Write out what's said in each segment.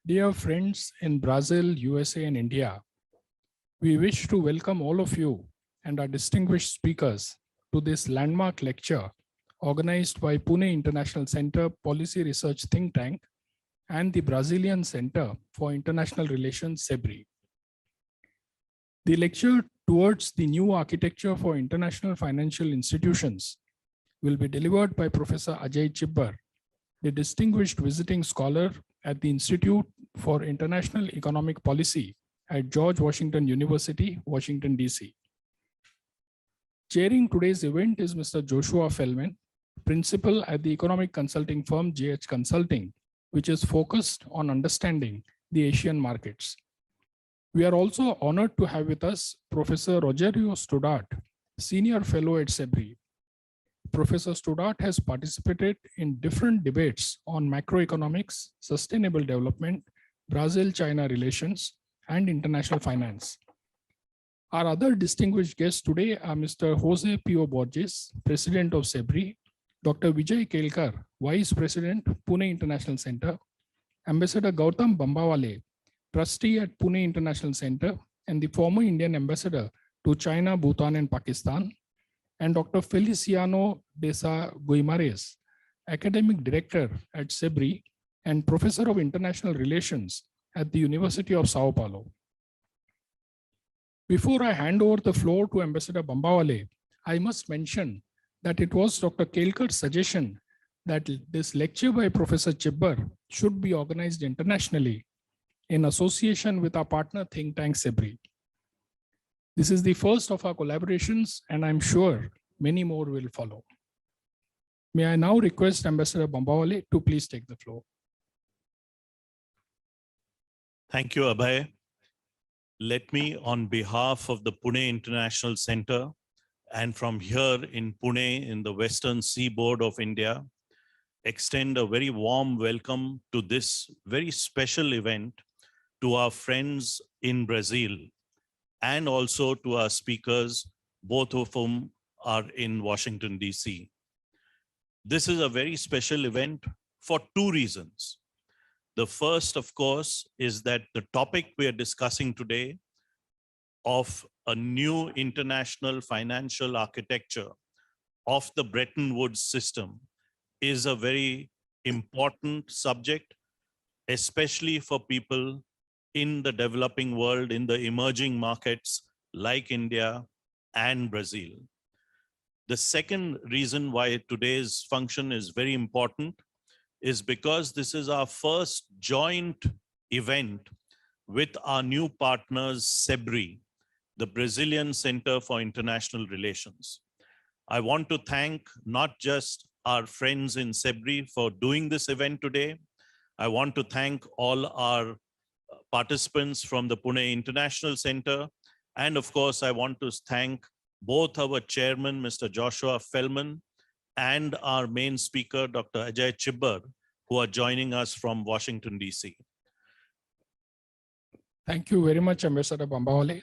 Dear friends in Brazil, USA, and India, we wish to welcome all of you and our distinguished speakers to this landmark lecture organized by Pune International Center Policy Research Think Tank and the Brazilian Center for International Relations, CEBRI. The lecture towards the new architecture for international financial institutions will be delivered by Professor Ajay Chhibber, the distinguished visiting scholar at the Institute for International Economic Policy at George Washington University, Washington, D.C. Chairing today's event is Mr. Joshua Felman, principal at the economic consulting firm JH Consulting, which is focused on understanding the Asian markets. We are also honored to have with us Professor Rogerio Studart, senior fellow at CEBRI. Professor Studart has participated in different debates on macroeconomics, sustainable development, Brazil-China relations, and international finance. Our other distinguished guests today are Mr. Jose P.O. Borges, President of CEBRI, Dr. Vijay Kelkar, Vice President, Pune International Center, Ambassador Gautam Bambawale, Trustee at Pune International Center, and the former Indian Ambassador to China, Bhutan, and Pakistan, and Dr. Feliciano de Sa Guimaraes, Academic Director at CEBRI and Professor of International Relations at the University of Sao Paulo. Before I hand over the floor to Ambassador Bambawale, I must mention that it was Dr. Kelkar's suggestion that this lecture by Professor Chhibber should be organized internationally in association with our partner think tank CEBRI. This is the first of our collaborations, and I'm sure many more will follow. May I now request Ambassador Bambawale to please take the floor. Thank you, Abhay. Let me, on behalf of the Pune International Center and from here in Pune in the Western Seaboard of India, extend a very warm welcome to this very special event to our friends in Brazil and also to our speakers, both of whom are in Washington, D.C. This is a very special event for two reasons. The first, of course, is that the topic we are discussing today of a new international financial architecture of the Bretton Woods system is a very important subject, especially for people in the developing world, in the emerging markets like India and Brazil. The second reason why today's function is very important is because this is our first joint event with our new partners, CEBRI, the Brazilian Center for International Relations. I want to thank not just our friends in CEBRI for doing this event today. I want to thank all our participants from the Pune International Center. And of course, I want to thank both our chairman, Mr. Joshua Felman, and our main speaker, Dr. Ajay Chhibber, who are joining us from Washington, D.C. Thank you very much, Ambassador Bambawale.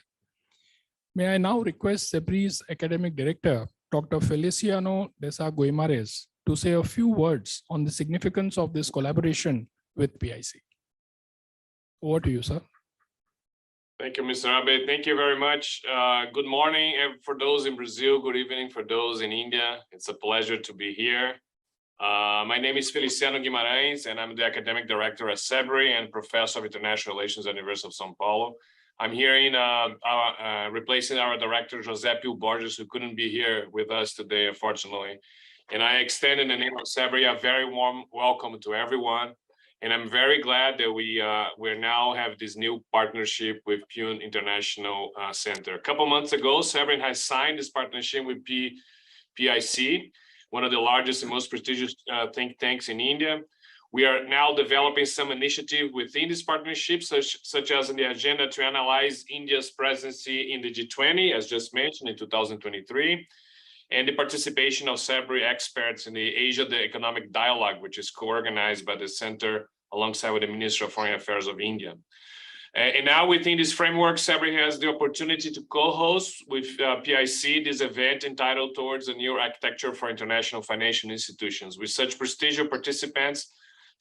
May I now request CEBRI's Academic Director, Dr. Feliciano de Sa Guimaraes, to say a few words on the significance of this collaboration with PIC. Over to you, sir. Thank you, Mr. Abe. Thank you very much. Good morning for those in Brazil. Good evening for those in India. It's a pleasure to be here. My name is Feliciano Guimaraes, and I'm the Academic Director at CEBRI and Professor of International Relations at the University of Sao Paulo. I'm here in replacing our Director, Jose P.O. Borges, who couldn't be here with us today, unfortunately. And I extend in the name of CEBRI a very warm welcome to everyone. And I'm very glad that we now have this new partnership with Pune International Center. A couple months ago, CEBRI has signed this partnership with PIC, one of the largest and most prestigious think tanks in India. We are now developing some initiative within this partnership, such as in the agenda to analyze India's presidency in the G20, as just mentioned, in 2023, and the participation of CEBRI experts in the Asia the Economic Dialogue, which is co-organized by the Center alongside with the Ministry of Foreign Affairs of India. And now within this framework, CEBRI has the opportunity to co-host with PIC this event entitled Towards a New Architecture for International Financial Institutions. With such prestigious participants,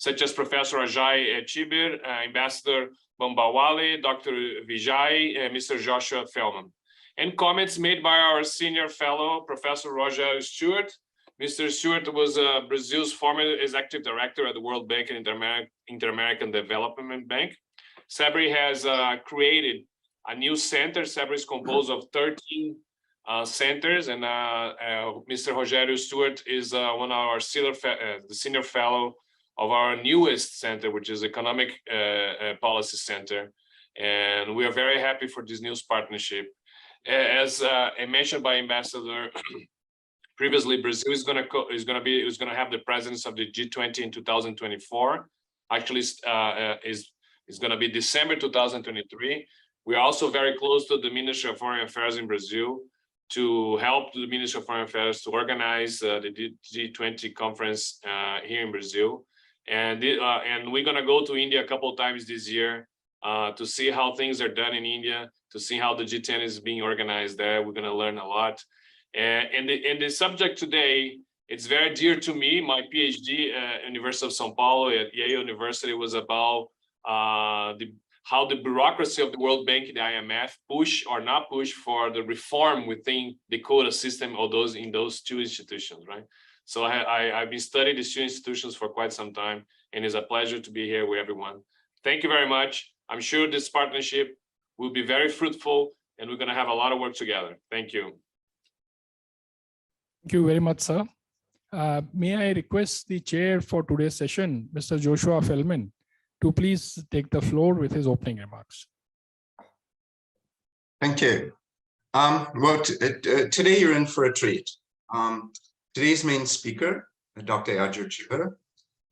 such as Professor Ajay Chhibber, Ambassador Bambawale, Dr. Vijay, and Mr. Joshua Felman. And comments made by our senior fellow, Professor Rogerio Studart. Mr. Studart was Brazil's former executive director at the World Bank and Inter-American Development Bank. CEBRI has created a new center. CEBRI is composed of 13 centers, and Mr. Rogerio Studart is one of our the senior fellow of our newest center, which is Economic Policy Center. And we are very happy for this new partnership. As mentioned by Ambassador previously, Brazil is going to have the presence of the G20 in 2024. Actually, is going to be December 2023. We are also very close to the Ministry of Foreign Affairs in Brazil to help the Ministry of Foreign Affairs to organize the G20 conference here in Brazil. And we're going to go to India a couple of times this year to see how things are done in India, to see how the G10 is being organized there. We're going to learn a lot. And the subject today, it's very dear to me. My PhD at University of São Paulo at Yale University was about how the bureaucracy of the World Bank and the IMF push or not push for the reform within the quota system of those two institutions, right? So I've been studying these two institutions for quite some time, and it's a pleasure to be here with everyone. Thank you very much. I'm sure this partnership will be very fruitful, and we're going to have a lot of work together. Thank you. Thank you very much, sir. May I request the chair for today's session, Mr. Joshua Felman, to please take the floor with his opening remarks. Thank you. Today you're in for a treat. Today's main speaker, Dr. Ajay Chhibber,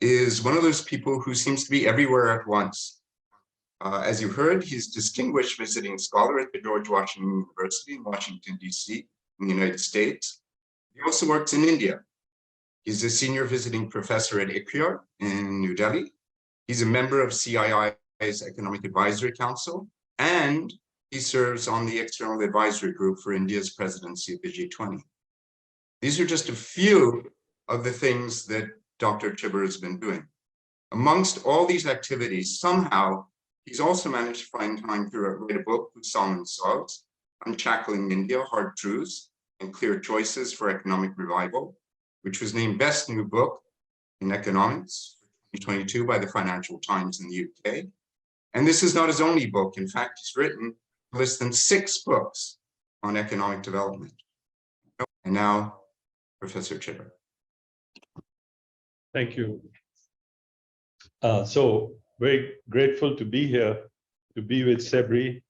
is one of those people who seems to be everywhere at once. As you heard, he's a distinguished visiting scholar at the George Washington University in Washington, D.C. in the United States. He also works in India. He's a senior visiting professor at ICRIAR in New Delhi. He's a member of CII's Economic Advisory Council, and he serves on the External Advisory Group for India's presidency of the G20. These are just a few of the things that Dr. Chhibber has been doing. Amongst all these activities, somehow, he's also managed to find time to write a book with Salman Saud, Unshackling India, Hard Truths and Clear Choices for Economic Revival, which was named Best New Book in Economics 2022 by the Financial Times in the UK. And this is not his only book. In fact, he's written less than 6 books on economic development. And now, Professor Chhibber. Thank you. So very grateful to be here, to be with CEBRI.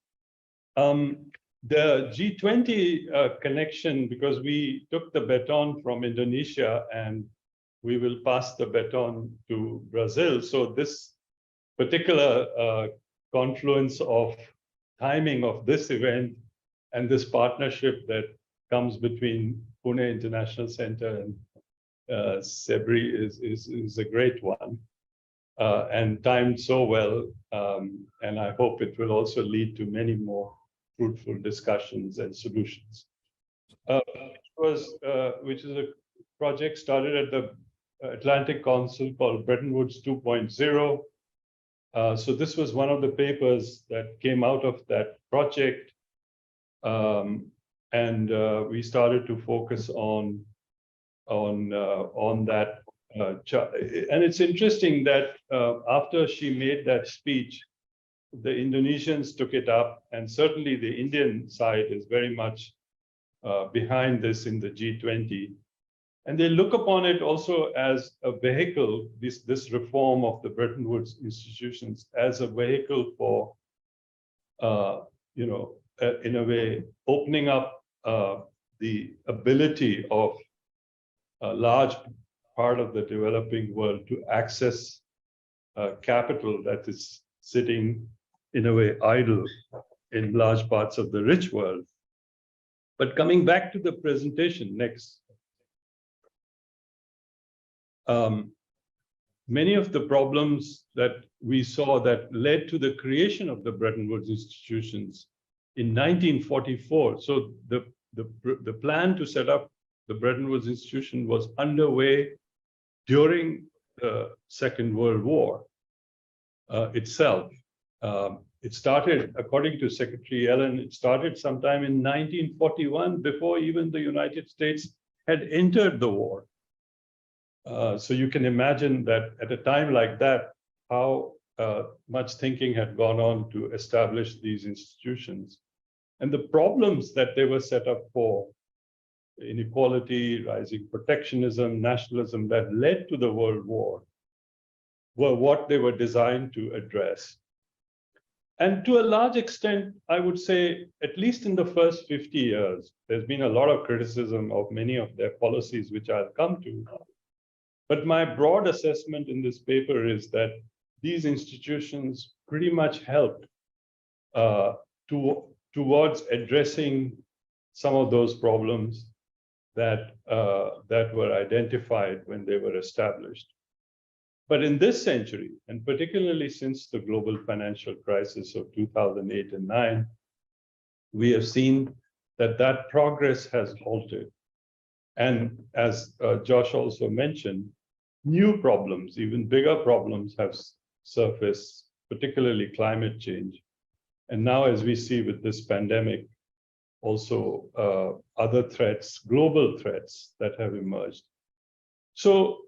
The G20 connection, because we took the baton from Indonesia and we will pass the baton to Brazil. So this particular confluence of timing of this event and this partnership that comes between Pune International Center and CEBRI is a great one and timed so well. And I hope it will also lead to many more fruitful discussions and solutions. Which is a project started at the Atlantic Council called Bretton Woods 2.0. So this was one of the papers that came out of that project. And we started to focus on that. And it's interesting that after she made that speech, the Indonesians took it up, and certainly the Indian side is very much behind this in the G20. And they look upon it also as a vehicle, this reform of the Bretton Woods institutions, as a vehicle for, in a way, opening up the ability of a large part of the developing world to access capital that is sitting, in a way, idle in large parts of the rich world. But coming back to the presentation, next. Many of the problems that we saw that led to the creation of the Bretton Woods institutions in 1944. So the plan to set up the Bretton Woods institution was underway during the Second World War itself. It started, according to Secretary Yellen, it started sometime in 1941, before even the United States had entered the war. So you can imagine that at a time like that, how much thinking had gone on to establish these institutions. And the problems that they were set up for, inequality, rising protectionism, nationalism that led to the World War, were what they were designed to address. And to a large extent, I would say, at least in the first 50 years, there's been a lot of criticism of many of their policies, which I'll come to. But my broad assessment in this paper is that these institutions pretty much helped towards addressing some of those problems that were identified when they were established. But in this century, and particularly since the global financial crisis of 2008 and 9, we have seen that that progress has halted. And as Josh also mentioned, new problems, even bigger problems, have surfaced, particularly climate change. And now, as we see with this pandemic, also other threats, global threats that have emerged. So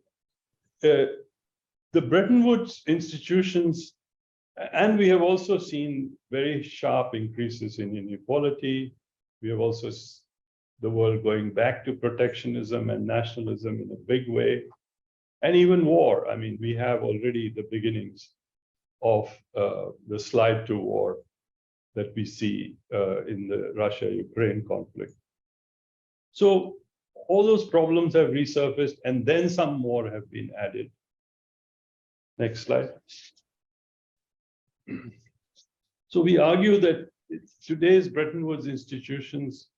the Bretton Woods institutions, and we have also seen very sharp increases in inequality. We have also the world going back to protectionism and nationalism in a big way, and even war. I mean, we have already the beginnings of the slide to war that we see in the Russia-Ukraine conflict. So all those problems have resurfaced, and then some more have been added. Next slide. So we argue that today's Bretton Woods institutions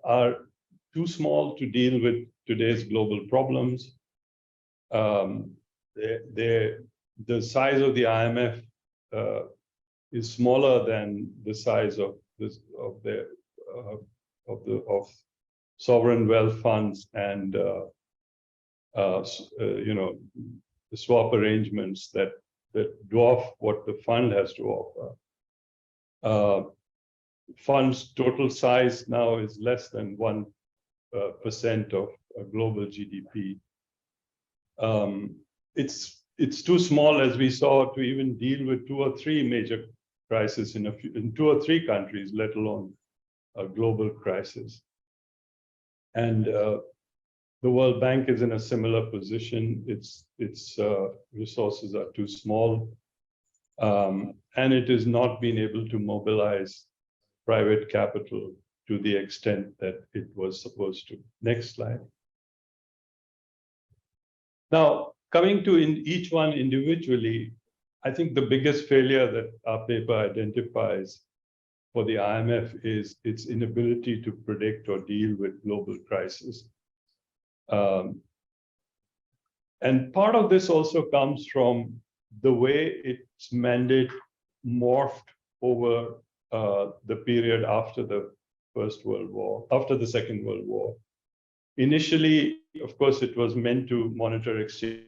are too small to deal with today's global problems. The size of the IMF is smaller than the size of sovereign wealth funds and the swap arrangements that dwarf what the fund has to offer. Fund's total size now is less than 1% of global GDP. It's too small, as we saw, to even deal with 2 or 3 major crises in 2 or 3 countries, let alone a global crisis. And the World Bank is in a similar position. Its resources are too small, and it has not been able to mobilize private capital to the extent that it was supposed to. Next slide. Now, coming to each one individually, I think the biggest failure that our paper identifies for the IMF is its inability to predict or deal with global crises. And part of this also comes from the way its mandate morphed over the period after the after the Second World War. Initially, of course, it was meant to monitor exchange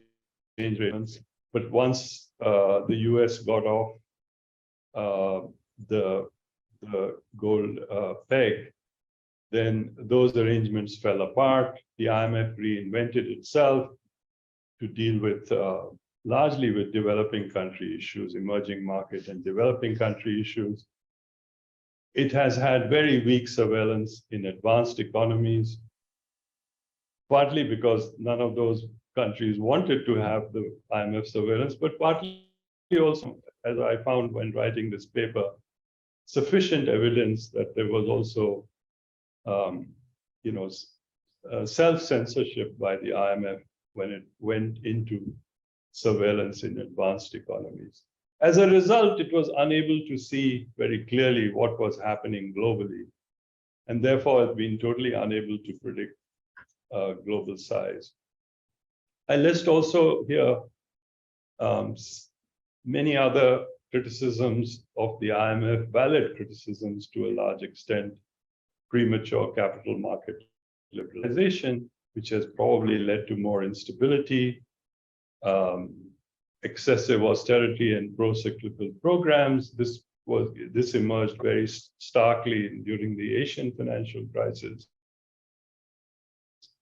rates, but once the US got off the gold peg, then those arrangements fell apart. The IMF reinvented itself to deal with largely with developing country issues, emerging market and developing country issues. It has had very weak surveillance in advanced economies, partly because none of those countries wanted to have the IMF surveillance, but partly also, as I found when writing this paper, sufficient evidence that there was also self-censorship by the IMF when it went into surveillance in advanced economies. As a result, it was unable to see very clearly what was happening globally, and therefore has been totally unable to predict global size. I list also here many other criticisms of the IMF, valid criticisms to a large extent: premature capital market liberalization, which has probably led to more instability, excessive austerity and pro-cyclical programs. This emerged very starkly during the Asian financial crisis.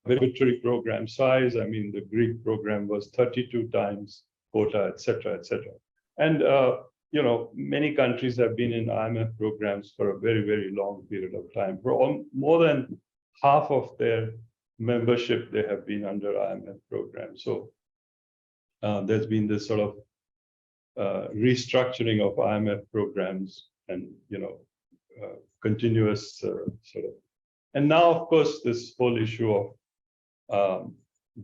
Military program size, I mean, the Greek program was 32 times quota, et cetera, and many countries have been in IMF programs for a very, very long period of time. For more than half of their membership, they have been under IMF programs. So there's been this sort of restructuring of IMF programs and continuous sort of. And now, of course, this whole issue of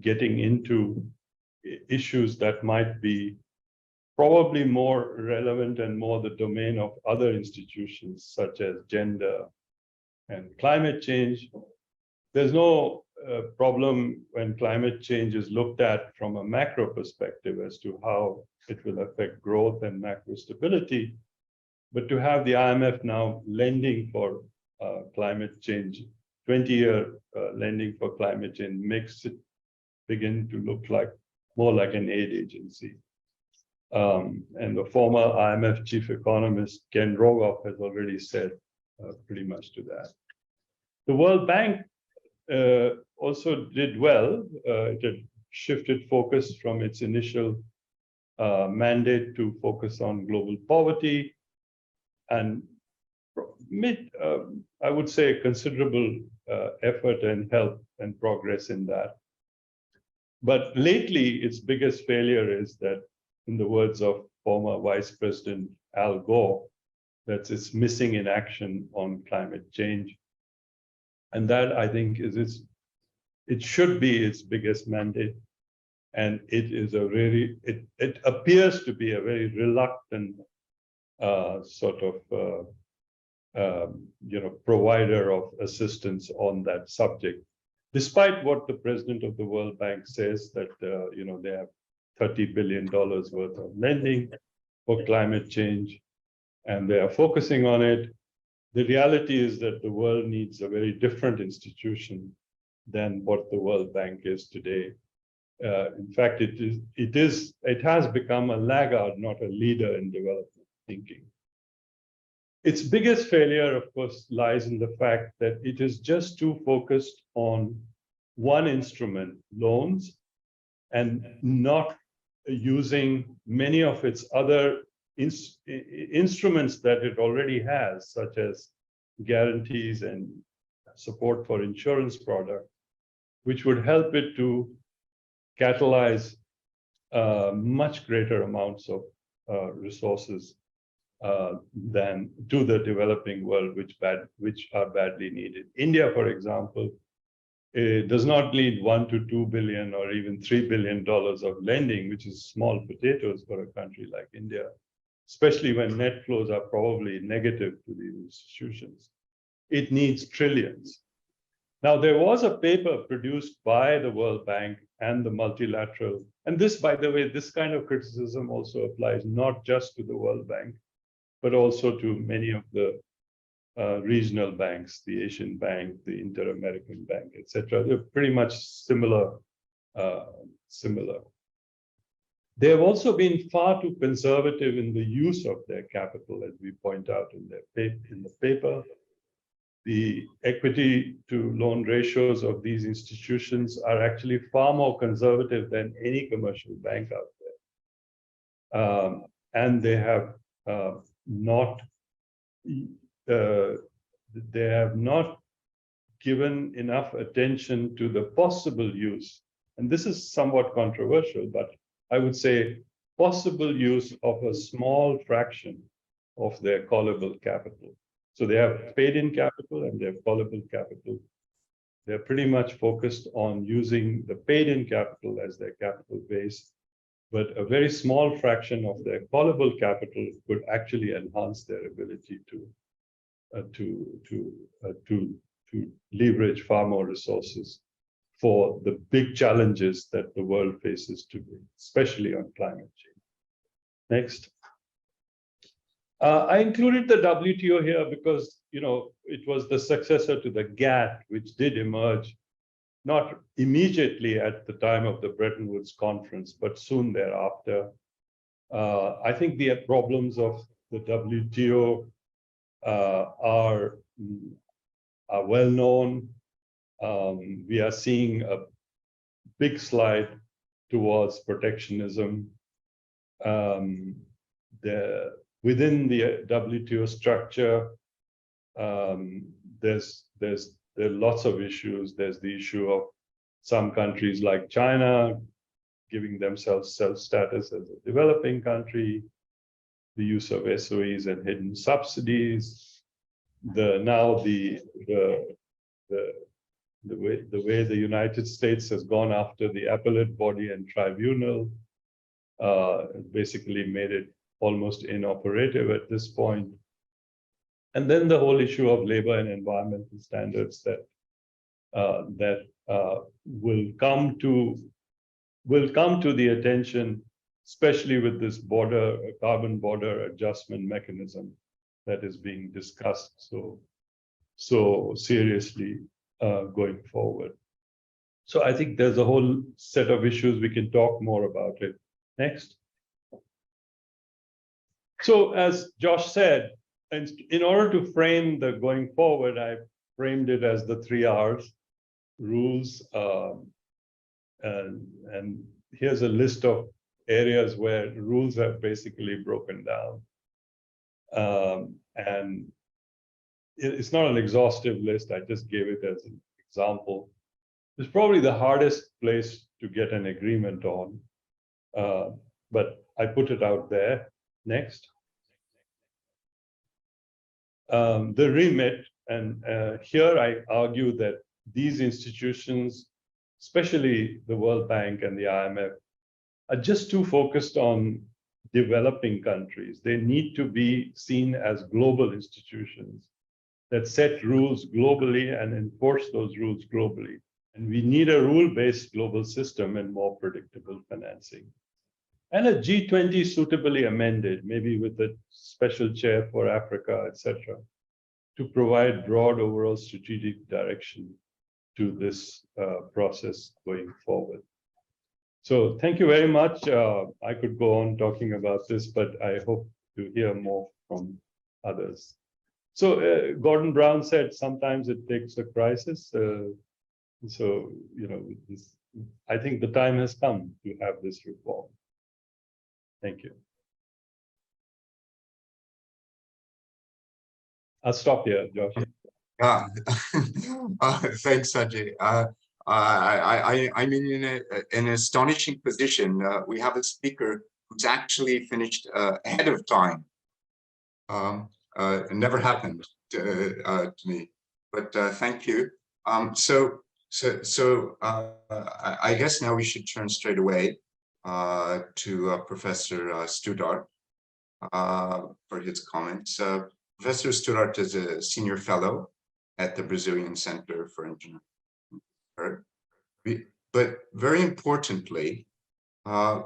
getting into issues that might be probably more relevant and more the domain of other institutions, such as gender and climate change. There's no problem when climate change is looked at from a macro perspective as to how it will affect growth and macro stability. But to have the IMF now lending for climate change, 20-year lending for climate change makes it begin to look like more like an aid agency. And the former IMF chief economist, Ken Rogoff, has already said pretty much to that. The World Bank also did well. It had shifted focus from its initial mandate to focus on global poverty and made, I would say, considerable effort and help and progress in that. But lately, its biggest failure is that, in the words of former Vice President Al Gore, that it's missing in action on climate change. And that, I think, it should be its biggest mandate. And it is it appears to be a very reluctant sort of provider of assistance on that subject, despite what the president of the World Bank says that they have $30 billion worth of lending for climate change, and they are focusing on it. The reality is that the world needs a very different institution than what the World Bank is today. In fact, it has become a laggard, not a leader in development thinking. Its biggest failure, of course, lies in the fact that it is just too focused on one instrument, loans, and not using many of its other instruments that it already has, such as guarantees and support for insurance products, which would help it to catalyze much greater amounts of resources than to the developing world, which are badly needed. India, for example, does not need $1 to $2 billion or even $3 billion of lending, which is small potatoes for a country like India, especially when net flows are probably negative to these institutions. It needs trillions. Now, there was a paper produced by the World Bank and the multilateral, and this, by the way, this kind of criticism also applies not just to the World Bank, but also to many of the regional banks, the Asian Bank, the Inter-American Bank, etc. They're pretty much similar. They have also been far too conservative in the use of their capital, as we point out in the paper. The equity to loan ratios of these institutions are actually far more conservative than any commercial bank out there. And they have not given enough attention to the possible use, and this is somewhat controversial, but I would say possible use of a small fraction of their callable capital. So they have paid-in capital and they have callable capital. They're pretty much focused on using the paid-in capital as their capital base, but a very small fraction of their callable capital could actually enhance their ability to leverage far more resources for the big challenges that the world faces today, especially on climate change. Next. I included the WTO here because, it was the successor to the GATT, which did emerge not immediately at the time of the Bretton Woods conference, but soon thereafter. I think the problems of the WTO are well known. We are seeing a big slide towards protectionism. Within the WTO structure, there are lots of issues. There's the issue of some countries like China giving themselves self-status as a developing country, the use of SOEs and hidden subsidies, the way the United States has gone after the appellate body and tribunal, basically made it almost inoperative at this point. And then the whole issue of labor and environmental standards that will come to the attention, especially with this carbon border adjustment mechanism that is being discussed so seriously going forward. So I think there's a whole set of issues. We can talk more about it. Next. So as Josh said, and in order to frame the going forward, I framed it as the 3 R's: rules, and here's a list of areas where rules have basically broken down. And it's not an exhaustive list. I just gave it as an example. It's probably the hardest place to get an agreement on, but I put it out there. Next. The remit, and here I argue that these institutions, especially the World Bank and the IMF, are just too focused on developing countries. They need to be seen as global institutions that set rules globally and enforce those rules globally. And we need a rule-based global system and more predictable financing. And a G20 suitably amended, maybe with a special chair for Africa, etc., to provide broad overall strategic direction to this process going forward. So thank you very much. I could go on talking about this, but I hope to hear more from others. So Gordon Brown said, sometimes it takes a crisis. So, you know, I think the time has come to have this reform. Thank you. I'll stop here, Josh. Thanks, Ajay. I'm in an astonishing position. We have a speaker who's actually finished ahead of time. It never happened to me, but thank you. So I guess now we should turn straight away to Professor Studart for his comments. Professor Studart is a senior fellow at the Brazilian Center for Engineering. But very importantly,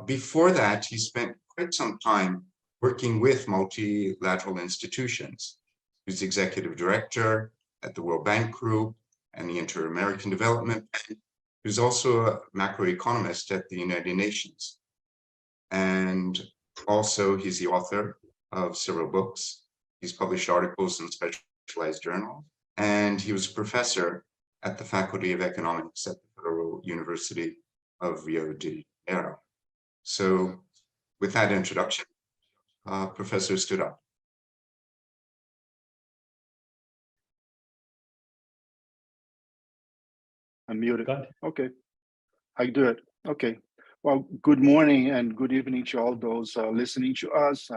before that, he spent quite some time working with multilateral institutions. He was executive director at the World Bank Group and the Inter-American Development Bank. He was also a macroeconomist at the United Nations. And also he's the author of several books. He's published articles in specialized journals, and he was a professor at the Faculty of Economics at the Federal University of Rio de Janeiro. So with that introduction, Professor Studart. I'm muted. Okay, I do it. Okay. Well, good morning and good evening to all those listening to us.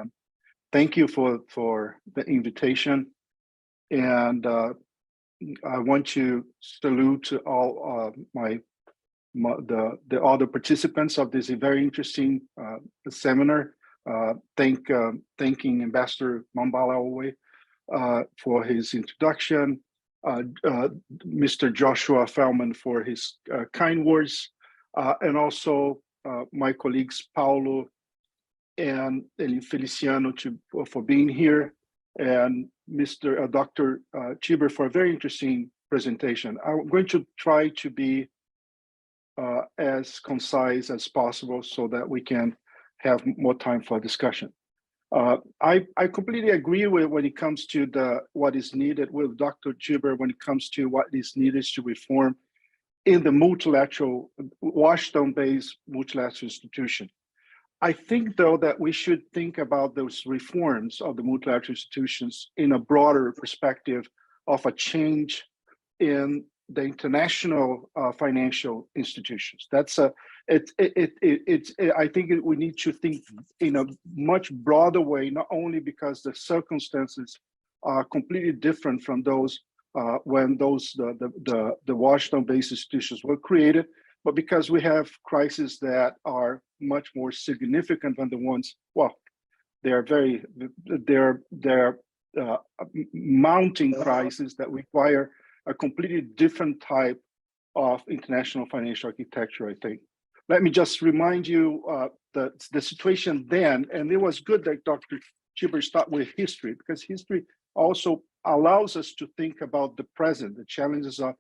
Thank you for the invitation, and I want to salute all the other participants of this very interesting seminar. Thanking Ambassador Bambawale for his introduction, Mr. Joshua Felman for his kind words, and also my colleagues Paulo and Feliciano for being here, and Dr. Chhibber for a very interesting presentation. I'm going to try to be as concise as possible so that we can have more time for discussion. I completely agree with when it comes to what is needed with Dr. Chhibber when it comes to what is needed to reform in the multilateral, Washington-based multilateral institution. I think, though, that we should think about those reforms of the multilateral institutions in a broader perspective of a change in the international financial institutions. That's I think we need to think in a much broader way, not only because the circumstances are completely different from those when the Washington-based institutions were created, but because we have crises that are much more significant than the ones. Well, they're mounting crises that require a completely different type of international financial architecture, I think. Let me just remind you the situation then, and it was good that Dr. Chhibber started with history, because history also allows us to think about the present, the challenges of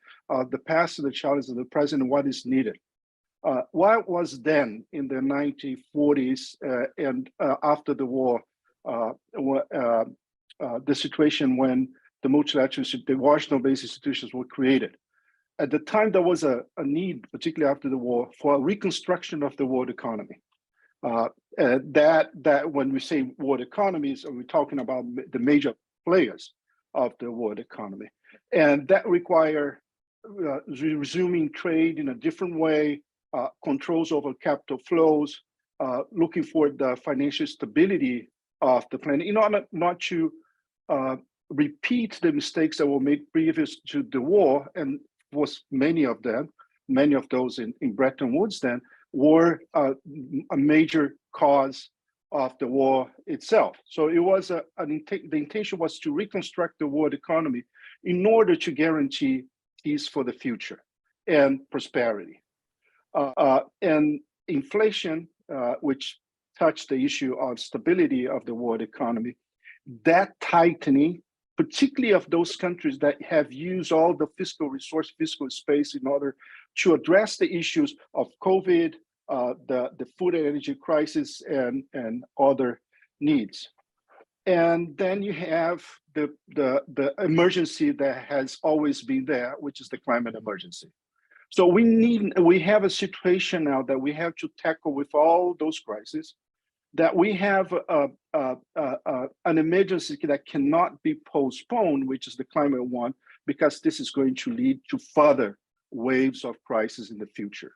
the past and the challenges of the present, and what is needed. What was then in the 1940s and after the war, the situation when the multilateral, the Washington-based institutions were created? At the time, there was a need, particularly after the war, for a reconstruction of the world economy. That when we say world economies, we're talking about the major players of the world economy. And that require resuming trade in a different way, controls over capital flows, looking for the financial stability of the planet in order not to repeat the mistakes that were made previous to the war, and was many of those in Bretton Woods then, were a major cause of the war itself. So it was the intention was to reconstruct the world economy in order to guarantee peace for the future and prosperity. And inflation, which touched the issue of stability of the world economy, that tightening, particularly of those countries that have used all the fiscal resource, fiscal space in order to address the issues of COVID, the food and energy crisis, and other needs. And then you have the emergency that has always been there, which is the climate emergency. So we have a situation now that we have to tackle with all those crises, that we have an emergency that cannot be postponed, which is the climate one, because this is going to lead to further waves of crisis in the future.